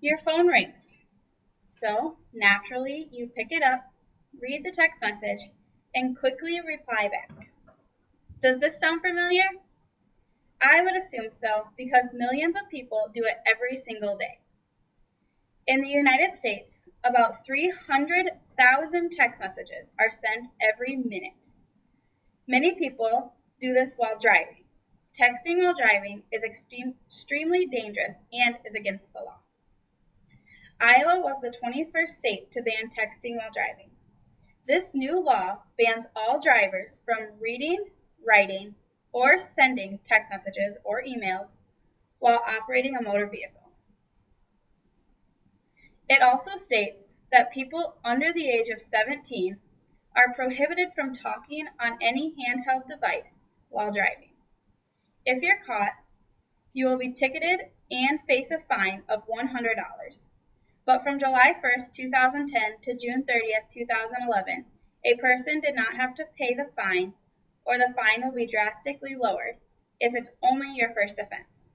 Your phone rings. So, naturally, you pick it up, read the text message, and quickly reply back. Does this sound familiar? I would assume so because millions of people do it every single day. In the United States, about 300,000 text messages are sent every minute. Many people do this while driving. Texting while driving is extremely dangerous and is against the law. Iowa was the 21st state to ban texting while driving. This new law bans all drivers from reading, writing, or sending text messages or emails while operating a motor vehicle. It also states that people under the age of 17 are prohibited from talking on any handheld device while driving. If you're caught, you will be ticketed and face a fine of $100. But from July 1st, 2010 to June 30th, 2011, a person did not have to pay the fine, or the fine will be drastically lowered if it's only your first offense.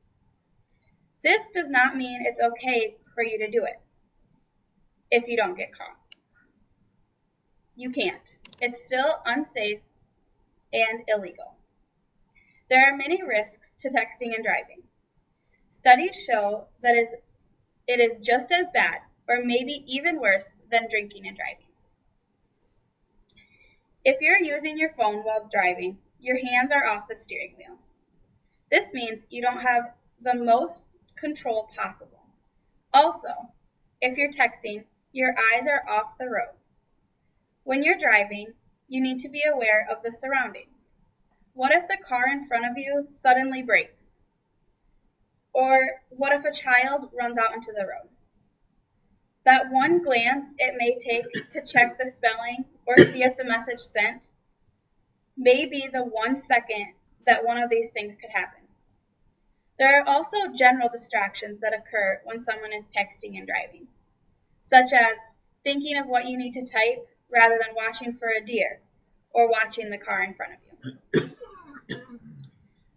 This does not mean it's okay for you to do it if you don't get caught. You can't. It's still unsafe and illegal. There are many risks to texting and driving. Studies show that it is just as bad, or maybe even worse, than drinking and driving. If you're using your phone while driving, your hands are off the steering wheel. This means you don't have the most control possible. Also, if you're texting, your eyes are off the road. When you're driving, you need to be aware of the surroundings. What if the car in front of you suddenly brakes? Or what if a child runs out into the road? That one glance it may take to check the spelling or see if the message sent may be the 1 second that one of these things could happen. There are also general distractions that occur when someone is texting and driving, such as thinking of what you need to type rather than watching for a deer or watching the car in front of you.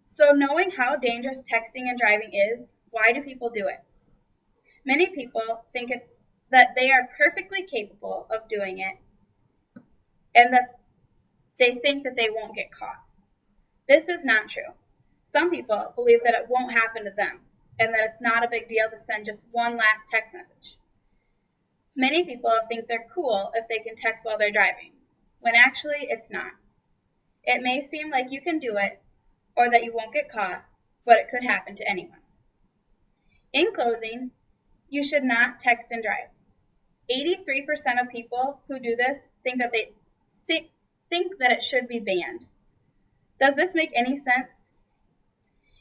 So knowing how dangerous texting and driving is, why do people do it? Many people think that they are perfectly capable of doing it and that they think that they won't get caught. This is not true. Some people believe that it won't happen to them and that it's not a big deal to send just one last text message. Many people think they're cool if they can text while they're driving, when actually it's not. It may seem like you can do it or that you won't get caught, but it could happen to anyone. In closing, you should not text and drive. 83% of people who do this think that it should be banned. Does this make any sense?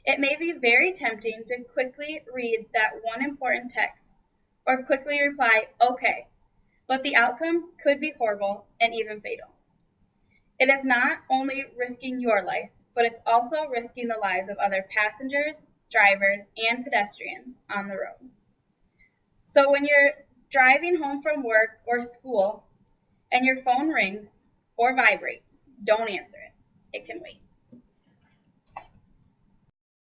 It may be very tempting to quickly read that one important text or quickly reply, okay, but the outcome could be horrible and even fatal. It is not only risking your life, but it's also risking the lives of other passengers, drivers, and pedestrians on the road. So when you're driving home from work or school and your phone rings or vibrates, don't answer it. It can wait.